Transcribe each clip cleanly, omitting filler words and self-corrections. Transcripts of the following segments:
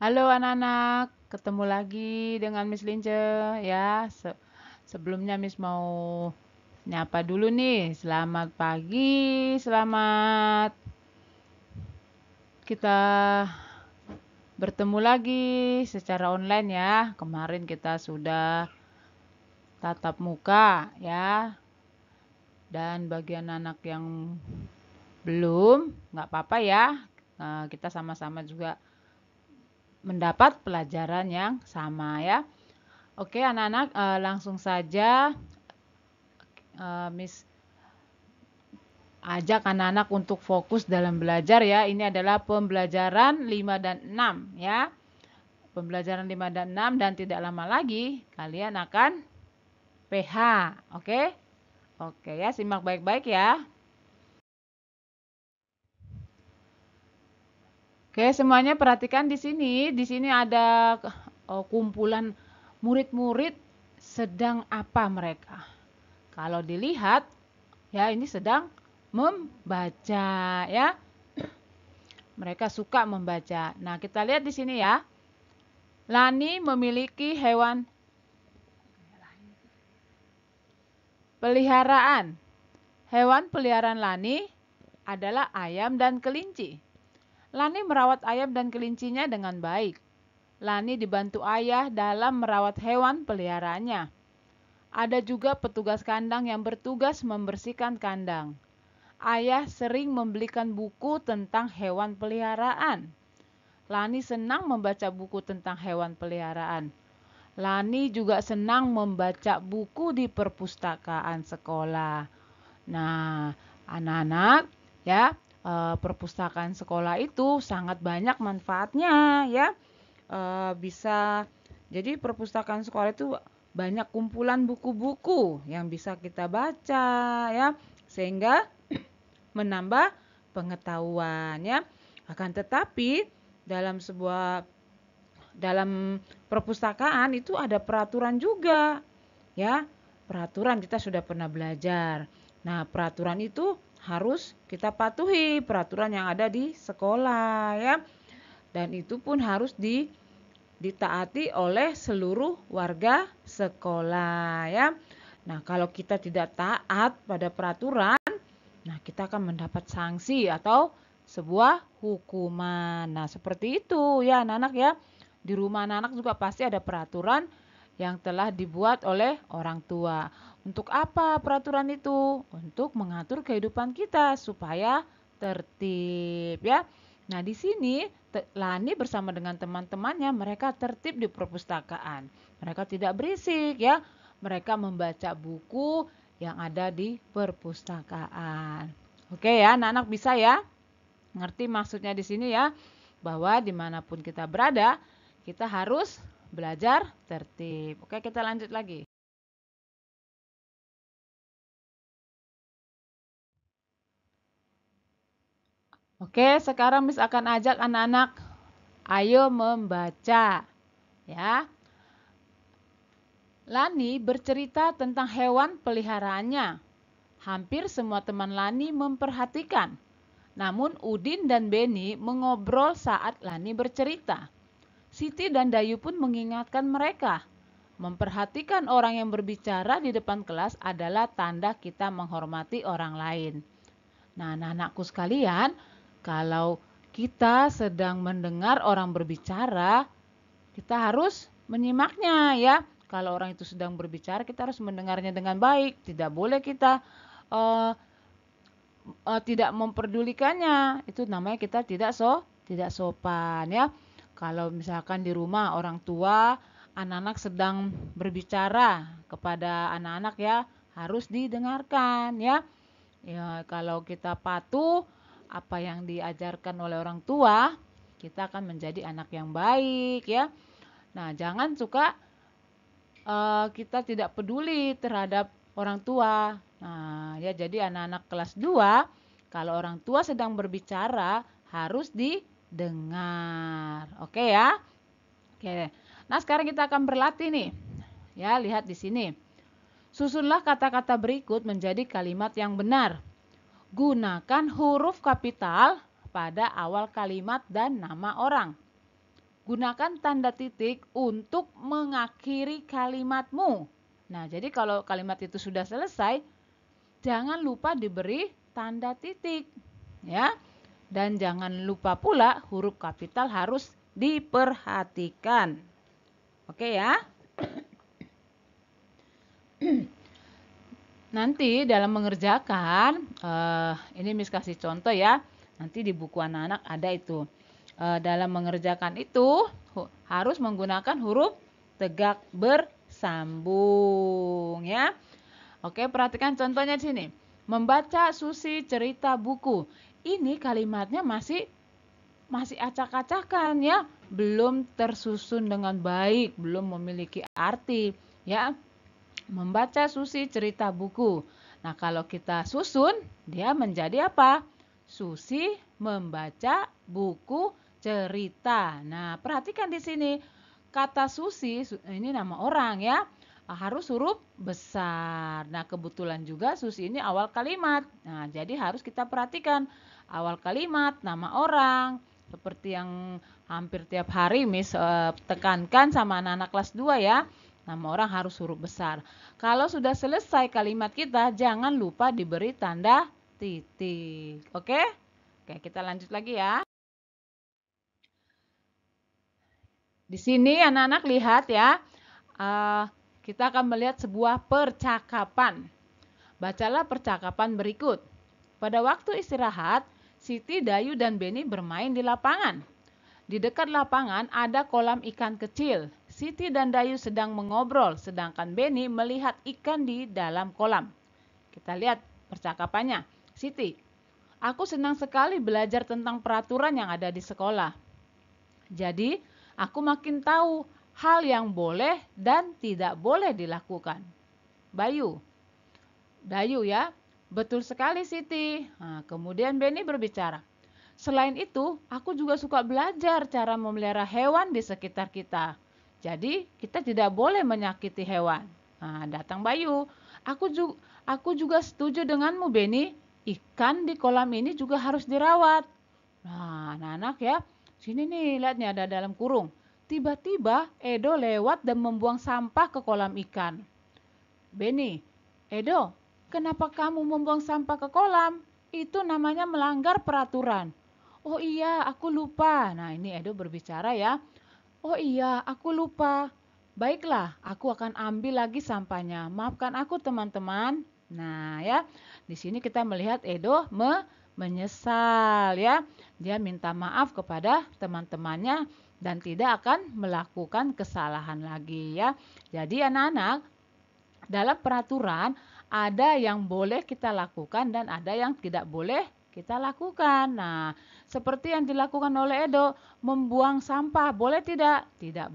Halo anak-anak, ketemu lagi dengan Miss Lince ya. Sebelumnya Miss mau nyapa dulu nih. Selamat pagi, selamat kita bertemu lagi secara online ya. Kemarin kita sudah tatap muka ya. Dan bagi anak-anak yang belum, nggak apa-apa ya. Kita sama-sama juga mendapat pelajaran yang sama ya. Oke anak-anak, langsung saja Miss ajak anak-anak untuk fokus dalam belajar ya. Ini adalah pembelajaran 5 dan 6 ya. Pembelajaran 5 dan 6 dan tidak lama lagi kalian akan PH. Oke? Oke ya, simak baik-baik ya. Oke, semuanya perhatikan di sini. Di sini ada kumpulan murid-murid sedang apa mereka? Kalau dilihat ya ini sedang membaca ya. Mereka suka membaca. Nah, kita lihat di sini ya. Lani memiliki hewan peliharaan. Hewan peliharaan Lani adalah ayam dan kelinci. Lani merawat ayam dan kelincinya dengan baik. Lani dibantu ayah dalam merawat hewan peliharaannya. Ada juga petugas kandang yang bertugas membersihkan kandang. Ayah sering membelikan buku tentang hewan peliharaan. Lani senang membaca buku tentang hewan peliharaan. Lani juga senang membaca buku di perpustakaan sekolah. Nah, anak-anak, ya, perpustakaan sekolah itu sangat banyak manfaatnya, ya. Bisa, jadi perpustakaan sekolah itu banyak kumpulan buku-buku yang bisa kita baca, ya, sehingga menambah pengetahuan, ya. Akan tetapi dalam perpustakaan itu ada peraturan juga, ya. Peraturan kita sudah pernah belajar. Nah, peraturan itu harus kita patuhi, peraturan yang ada di sekolah, ya. Dan itu pun harus ditaati oleh seluruh warga sekolah, ya. Nah, kalau kita tidak taat pada peraturan, nah kita akan mendapat sanksi atau sebuah hukuman. Nah, seperti itu ya anak-anak ya. Di rumah anak-anak juga pasti ada peraturan yang telah dibuat oleh orang tua. Untuk apa peraturan itu? Untuk mengatur kehidupan kita supaya tertib ya. Nah, di sini Lani bersama dengan teman-temannya mereka tertib di perpustakaan. Mereka tidak berisik ya. Mereka membaca buku yang ada di perpustakaan. Oke ya, anak-anak bisa ya? Ngerti maksudnya di sini ya? Bahwa dimanapun kita berada, kita harus belajar tertib. Oke, kita lanjut lagi. Oke, sekarang Miss akan ajak anak-anak ayo membaca ya. Lani bercerita tentang hewan peliharaannya. Hampir semua teman Lani memperhatikan. Namun Udin dan Beni mengobrol saat Lani bercerita. Siti dan Dayu pun mengingatkan mereka. Memperhatikan orang yang berbicara di depan kelas adalah tanda kita menghormati orang lain. Nah, anak-anakku sekalian, kalau kita sedang mendengar orang berbicara, kita harus menyimaknya ya. Kalau orang itu sedang berbicara, kita harus mendengarnya dengan baik. Tidak boleh kita uh, tidak memperdulikannya. Itu namanya kita tidak sopan ya. Kalau misalkan di rumah orang tua, anak-anak sedang berbicara kepada anak-anak ya, harus didengarkan ya. Ya, kalau kita patuh apa yang diajarkan oleh orang tua, kita akan menjadi anak yang baik ya. Nah, jangan suka kita tidak peduli terhadap orang tua. Nah, ya jadi anak-anak kelas 2 kalau orang tua sedang berbicara harus didengar. Oke ya? Oke. Nah, sekarang kita akan berlatih nih. Ya, lihat di sini. Susunlah kata-kata berikut menjadi kalimat yang benar. Gunakan huruf kapital pada awal kalimat dan nama orang. gunakan tanda titik untuk mengakhiri kalimatmu. Nah, jadi kalau kalimat itu sudah selesai, jangan lupa diberi tanda titik, ya. Dan jangan lupa pula huruf kapital harus diperhatikan. Oke ya. Nanti dalam mengerjakan, ini Miss kasih contoh ya. Nanti di buku anak-anak ada itu. Dalam mengerjakan itu harus menggunakan huruf tegak bersambung ya. Oke, perhatikan contohnya di sini. Membaca Susi cerita buku. Ini kalimatnya masih acak-acakan ya, belum tersusun dengan baik, belum memiliki arti ya. Membaca Susi cerita buku. Nah, kalau kita susun, dia menjadi apa? Susi membaca buku cerita. Nah, perhatikan di sini. Kata Susi, ini nama orang ya, harus huruf besar. Nah, kebetulan juga Susi ini awal kalimat. Nah, jadi harus kita perhatikan. Awal kalimat, nama orang. Seperti yang hampir tiap hari Miss tekankan sama anak-anak kelas 2 ya. Nama orang harus huruf besar. Kalau sudah selesai kalimat kita, jangan lupa diberi tanda titik. Oke? Oke, kita lanjut lagi ya. Di sini anak-anak lihat ya. Kita akan melihat sebuah percakapan. Bacalah percakapan berikut. Pada waktu istirahat, Siti, Dayu, dan Beni bermain di lapangan. Di dekat lapangan ada kolam ikan kecil. Siti dan Dayu sedang mengobrol, sedangkan Beni melihat ikan di dalam kolam. Kita lihat percakapannya. Siti, aku senang sekali belajar tentang peraturan yang ada di sekolah. Jadi, aku makin tahu hal yang boleh dan tidak boleh dilakukan. Dayu ya, betul sekali Siti. Nah, kemudian Beni berbicara. Selain itu, aku juga suka belajar cara memelihara hewan di sekitar kita. Jadi, kita tidak boleh menyakiti hewan. Nah, datang Bayu. Aku juga setuju denganmu, Beni. Ikan di kolam ini juga harus dirawat. Nah, anak-anak ya, sini nih, lihat nih ada dalam kurung. Tiba-tiba Edo lewat dan membuang sampah ke kolam ikan. Beni, Edo, kenapa kamu membuang sampah ke kolam? Itu namanya melanggar peraturan. Oh iya, aku lupa. Nah, ini Edo berbicara ya. Oh iya, aku lupa. Baiklah, aku akan ambil lagi sampahnya. Maafkan aku teman-teman. Nah ya, di sini kita melihat Edo menyesal ya. Dia minta maaf kepada teman-temannya dan tidak akan melakukan kesalahan lagi ya. Jadi anak-anak, dalam peraturan ada yang boleh kita lakukan dan ada yang tidak boleh kita lakukan. Nah, seperti yang dilakukan oleh Edo, membuang sampah, boleh tidak? Tidak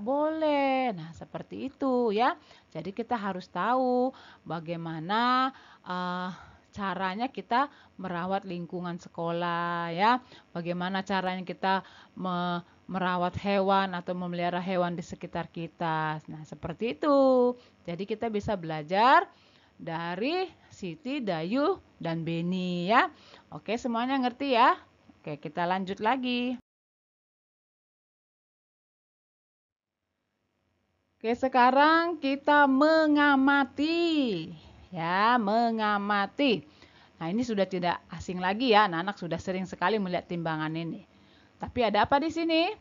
boleh. Nah, seperti itu ya. Jadi kita harus tahu bagaimana caranya kita merawat lingkungan sekolah ya. Bagaimana caranya kita merawat hewan atau memelihara hewan di sekitar kita. Nah, seperti itu. Jadi kita bisa belajar dari Siti, Dayu, dan Beni ya. Oke, semuanya ngerti ya? Oke, kita lanjut lagi. Oke, sekarang kita mengamati. Ya, mengamati. Nah, ini sudah tidak asing lagi ya. Anak-anak sudah sering sekali melihat timbangan ini. Tapi ada apa di sini?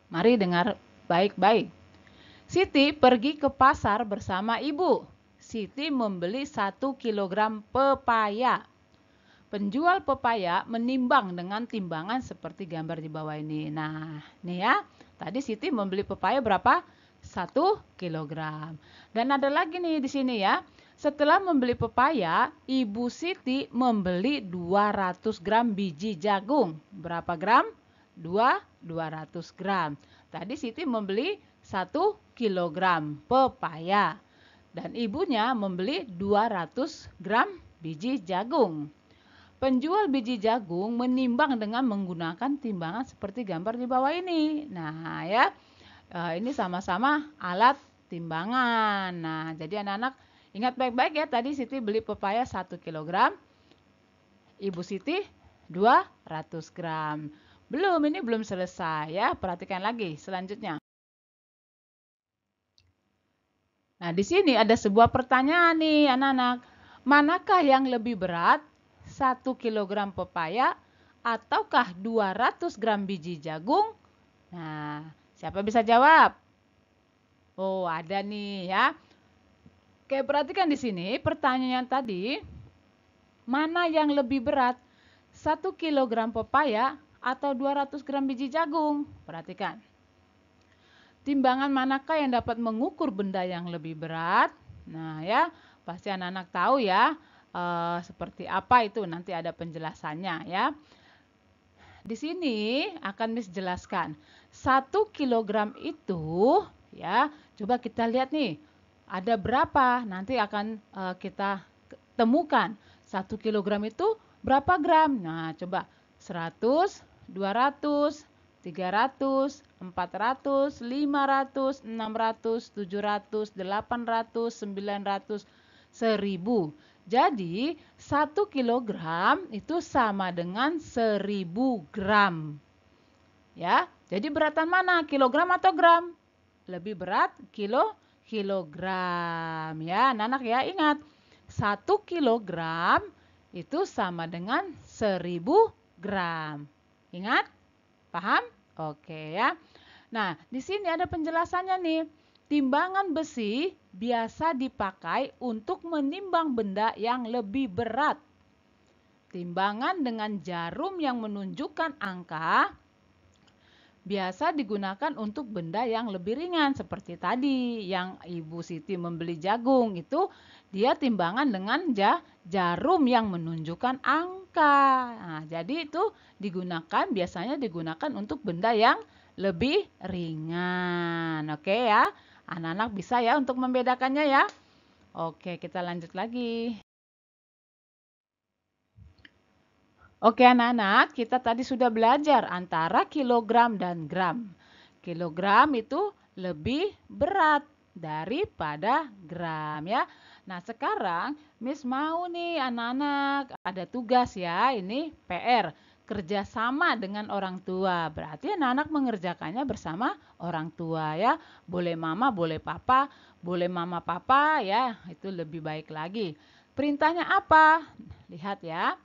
Mari dengar baik-baik. Siti pergi ke pasar bersama ibu. Siti membeli 1 kilogram pepaya. Penjual pepaya menimbang dengan timbangan seperti gambar di bawah ini. Nah, nih ya. Tadi Siti membeli pepaya berapa? 1 kilogram. Dan ada lagi nih di sini ya. Setelah membeli pepaya, Ibu Siti membeli 200 gram biji jagung. Berapa gram? 200 gram. Tadi Siti membeli 1 kilogram pepaya. Dan ibunya membeli 200 gram biji jagung. Penjual biji jagung menimbang dengan menggunakan timbangan seperti gambar di bawah ini. Nah ya, ini sama-sama alat timbangan. Nah, jadi anak-anak ingat baik-baik ya, tadi Siti beli pepaya 1 kilogram, Ibu Siti 200 gram. Belum, ini belum selesai ya. Perhatikan lagi selanjutnya. Nah, di sini ada sebuah pertanyaan nih anak-anak. Manakah yang lebih berat? 1 kilogram pepaya ataukah 200 gram biji jagung? Nah, siapa bisa jawab? Oh, ada nih ya. Oke, perhatikan di sini pertanyaan tadi. Mana yang lebih berat? 1 kilogram pepaya atau 200 gram biji jagung? Perhatikan. Timbangan manakah yang dapat mengukur benda yang lebih berat? Nah ya, pasti anak-anak tahu ya seperti apa itu, nanti ada penjelasannya ya. Di sini akan Miss jelaskan. 1 kilogram itu ya, coba kita lihat nih. Ada berapa? Nanti akan kita temukan. 1 kilogram itu berapa gram? Nah, coba 100, 200, 300, 400, 500, 600, 700, 800, 900, 1000. Jadi 1 kilogram itu sama dengan 1000 gram. Ya, jadi beratan mana? Kilogram atau gram? Lebih berat kilogram. Ya, anak-anak ya ingat. 1 kilogram itu sama dengan 1000 gram. Ingat? Paham? Oke ya. Nah, di sini ada penjelasannya nih. Timbangan besi biasa dipakai untuk menimbang benda yang lebih berat. Timbangan dengan jarum yang menunjukkan angka biasa digunakan untuk benda yang lebih ringan. Seperti tadi yang Ibu Siti membeli jagung itu dia timbangan dengan jarum yang menunjukkan angka. Nah, jadi itu biasanya digunakan untuk benda yang lebih ringan. Oke ya. Anak-anak bisa ya untuk membedakannya ya. Oke, kita lanjut lagi. Oke anak-anak, kita tadi sudah belajar antara kilogram dan gram. Kilogram itu lebih berat daripada gram ya. Nah sekarang Miss mau nih anak-anak ada tugas ya, ini PR. Kerjasama dengan orang tua, berarti anak-anak mengerjakannya bersama orang tua ya. Boleh mama, boleh papa, boleh mama papa ya, itu lebih baik lagi. Perintahnya apa? Lihat ya.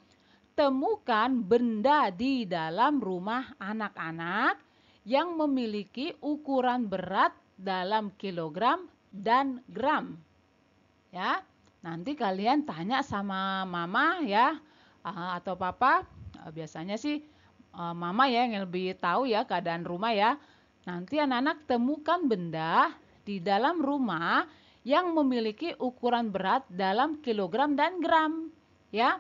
Temukan benda di dalam rumah anak-anak yang memiliki ukuran berat dalam kilogram dan gram. Ya, nanti kalian tanya sama mama ya atau papa. Biasanya sih mama ya yang lebih tahu ya keadaan rumah ya. Nanti anak-anak temukan benda di dalam rumah yang memiliki ukuran berat dalam kilogram dan gram. Ya,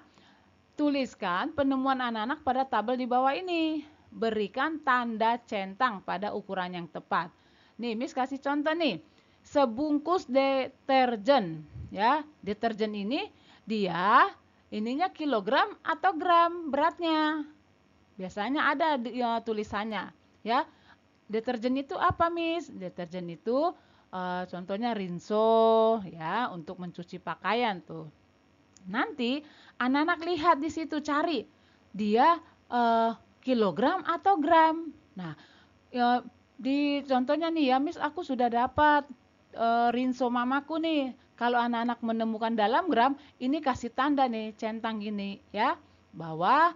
tuliskan penemuan anak-anak pada tabel di bawah ini. Berikan tanda centang pada ukuran yang tepat. Nih, Miss kasih contoh nih. Sebungkus deterjen, ya. Deterjen ini dia ininya kilogram atau gram beratnya. Biasanya ada ya, tulisannya, ya. Deterjen itu apa, Miss? Deterjen itu contohnya Rinso, ya, untuk mencuci pakaian tuh. Nanti anak-anak lihat di situ cari dia kilogram atau gram. Nah, di contohnya nih ya, Miss aku sudah dapat rinso mamaku nih. Kalau anak-anak menemukan dalam gram, ini kasih tanda nih, centang gini ya, bahwa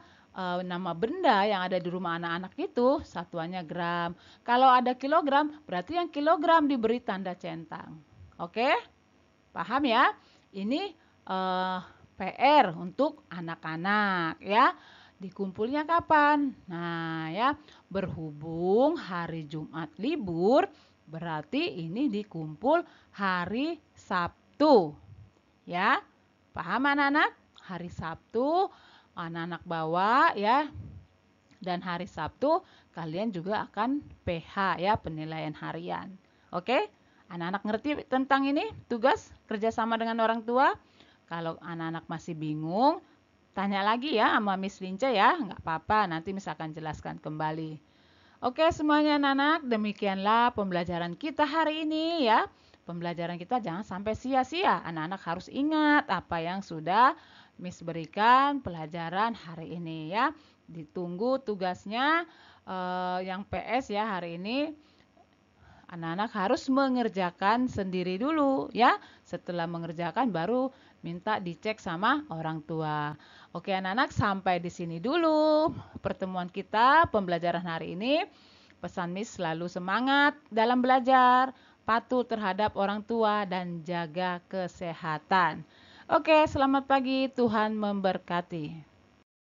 nama benda yang ada di rumah anak-anak itu satuannya gram. Kalau ada kilogram, berarti yang kilogram diberi tanda centang. Oke? Paham ya? Ini PR untuk anak-anak ya. Dikumpulnya kapan? Nah ya, berhubung hari Jumat libur, berarti ini dikumpul hari Sabtu. Ya, paham anak-anak? Hari Sabtu anak-anak bawa ya. Dan hari Sabtu kalian juga akan PH ya, penilaian harian. Oke? Anak-anak ngerti tentang ini? Tugas kerjasama dengan orang tua? Kalau anak-anak masih bingung, tanya lagi ya sama Miss Lince ya. Nggak apa-apa, nanti Miss akan jelaskan kembali. Oke semuanya anak-anak, demikianlah pembelajaran kita hari ini ya. Pembelajaran kita jangan sampai sia-sia. Anak-anak harus ingat apa yang sudah Miss berikan pelajaran hari ini ya. Ditunggu tugasnya yang PS ya hari ini anak-anak harus mengerjakan sendiri dulu ya. Setelah mengerjakan baru minta dicek sama orang tua. Oke anak-anak, sampai di sini dulu pertemuan kita pembelajaran hari ini. Pesan Miss selalu semangat dalam belajar, patuh terhadap orang tua dan jaga kesehatan. Oke, selamat pagi, Tuhan memberkati.